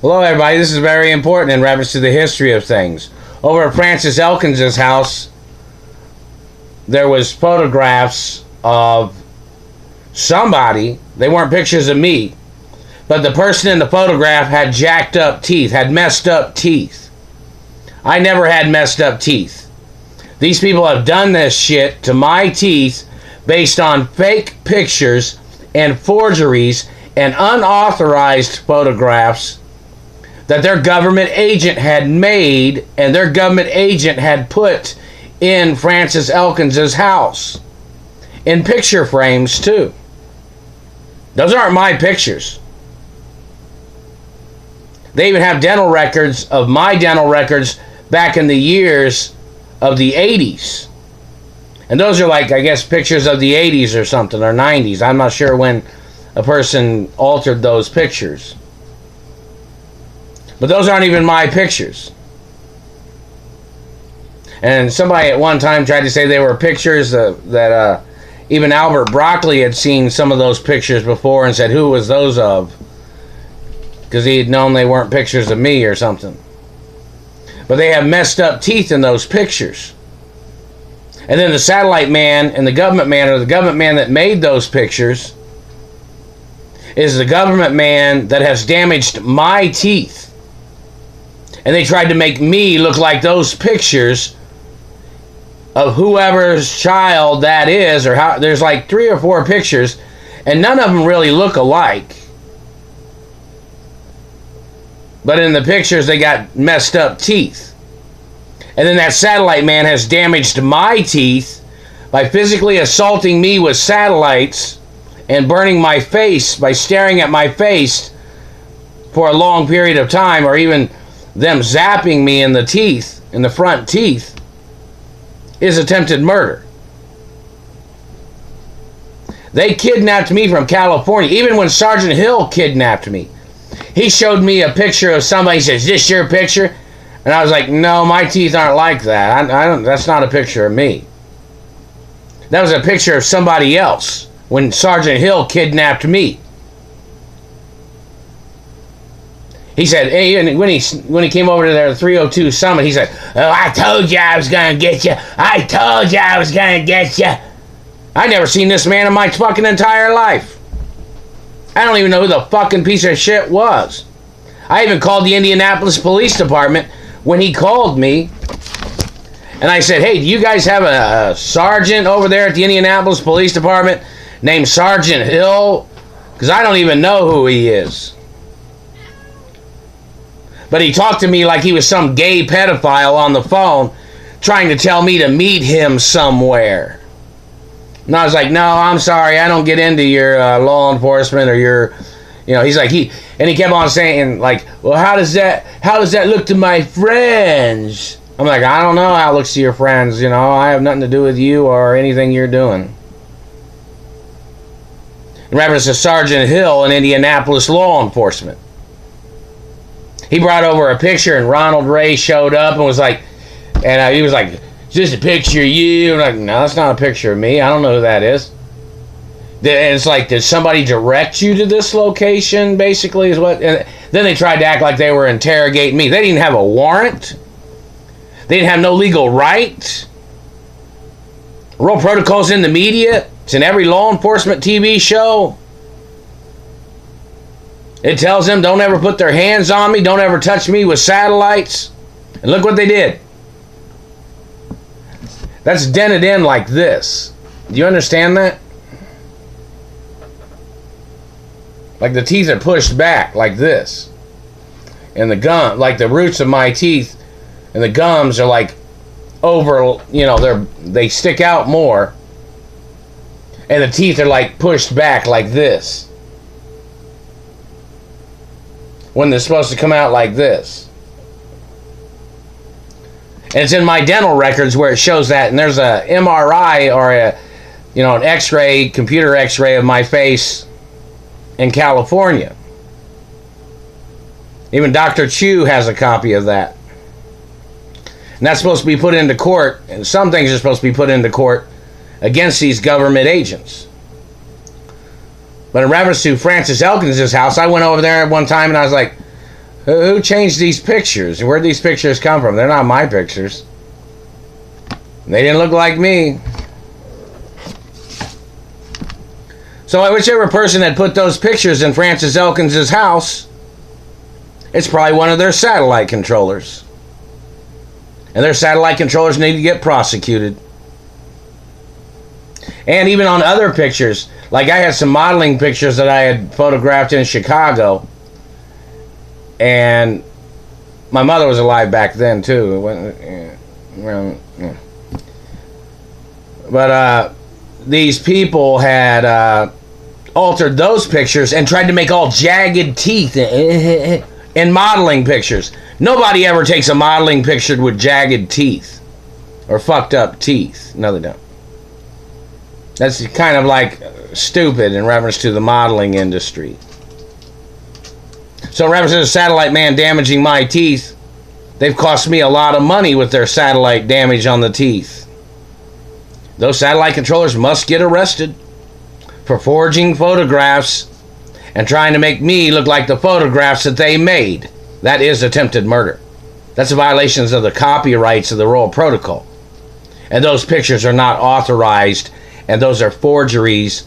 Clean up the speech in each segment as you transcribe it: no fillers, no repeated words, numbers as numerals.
Hello everybody, this is very important in reference to the history of things. Over at Francis Elkins' house, there was photographs of somebody. They weren't pictures of me, but the person in the photograph had jacked up teeth, had messed up teeth. I never had messed up teeth. These people have done this shit to my teeth based on fake pictures and forgeries and unauthorized photographs that their government agent had made and their government agent had put in Francis Elkins' house. In picture frames, too. Those aren't my pictures. They even have dental records of my dental records back in the years of the 80s. And those are like, I guess, pictures of the 80s or something, or 90s. I'm not sure when a person altered those pictures. But those aren't even my pictures. And somebody at one time tried to say they were pictures that even Albert Broccoli had seen some of those pictures before and said, who was those of? Because he had known they weren't pictures of me or something. But they have messed up teeth in those pictures. And then the satellite man and the government man, or the government man that made those pictures, is the government man that has damaged my teeth. And they tried to make me look like those pictures of whoever's child that is, or how. There's like 3 or 4 pictures, and none of them really look alike. But in the pictures, they got messed up teeth. And then that satellite man has damaged my teeth by physically assaulting me with satellites and burning my face by staring at my face for a long period of time, or even them zapping me in the teeth, in the front teeth, is attempted murder. They kidnapped me from California. Even when Sergeant Hill kidnapped me, he showed me a picture of somebody. He says, "Is this your picture?" And I was like, "No, my teeth aren't like that. I don't. That's not a picture of me. That was a picture of somebody else when Sergeant Hill kidnapped me." He said, hey, and when he came over to their 302 summit, he said, "Oh, I told you I was going to get you. I told you I was going to get you." I never seen this man in my fucking entire life. I don't even know who the fucking piece of shit was. I even called the Indianapolis Police Department when he called me. And I said, "Hey, do you guys have a sergeant over there at the Indianapolis Police Department named Sergeant Hill? Because I don't even know who he is." But he talked to me like he was some gay pedophile on the phone, trying to tell me to meet him somewhere. And I was like, "No, I'm sorry, I don't get into your law enforcement or your," he's like, he kept on saying, like, "Well, how does that look to my friends?" I'm like, "I don't know how it looks to your friends, I have nothing to do with you or anything you're doing." In reference to Sergeant Hill in Indianapolis law enforcement. He brought over a picture, and Ronald Ray showed up and was like, he was like, "Is this a picture of you?" I'm like, "No, that's not a picture of me. I don't know who that is." And it's like, "Did somebody direct you to this location?" Basically, is what. And then they tried to act like they were interrogating me. They didn't have a warrant. They didn't have no legal right. Rule protocols in the media. It's in every law enforcement TV show. It tells them don't ever put their hands on me, don't ever touch me with satellites. And look what they did. That's dented in like this. Do you understand that? Like the teeth are pushed back like this. And the gum, like the roots of my teeth and the gums are like over, they stick out more. And the teeth are like pushed back like this, when they're supposed to come out like this. And it's in my dental records where it shows that, and there's a MRI or an x-ray, computer x-ray of my face in California. Even Dr. Chu has a copy of that. And that's supposed to be put into court, and some things are supposed to be put into court against these government agents. But in reference to Francis Elkins' house, I went over there one time and I was like, Who changed these pictures? Where'd these pictures come from? They're not my pictures. They didn't look like me. So whichever person had put those pictures in Francis Elkins' house, it's probably one of their satellite controllers. And their satellite controllers need to get prosecuted. And even on other pictures, like I had some modeling pictures that I had photographed in Chicago. And my mother was alive back then too. But these people had altered those pictures and tried to make all jagged teeth in modeling pictures. Nobody ever takes a modeling picture with jagged teeth or fucked up teeth. No, they don't. That's kind of like stupid in reference to the modeling industry. So in reference to the satellite man damaging my teeth, they've cost me a lot of money with their satellite damage on the teeth. Those satellite controllers must get arrested for forging photographs and trying to make me look like the photographs that they made. That is attempted murder. That's a violation of the copyrights of the Royal Protocol. And those pictures are not authorized, and those are forgeries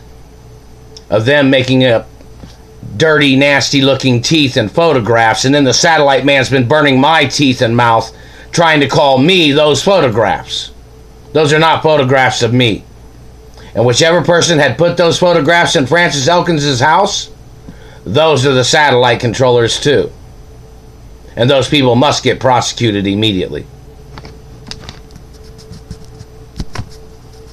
of them making up dirty, nasty looking teeth and photographs, and then the satellite man's been burning my teeth and mouth trying to call me those photographs. Those are not photographs of me. And whichever person had put those photographs in Francis Elkins' house, those are the satellite controllers too. And those people must get prosecuted immediately.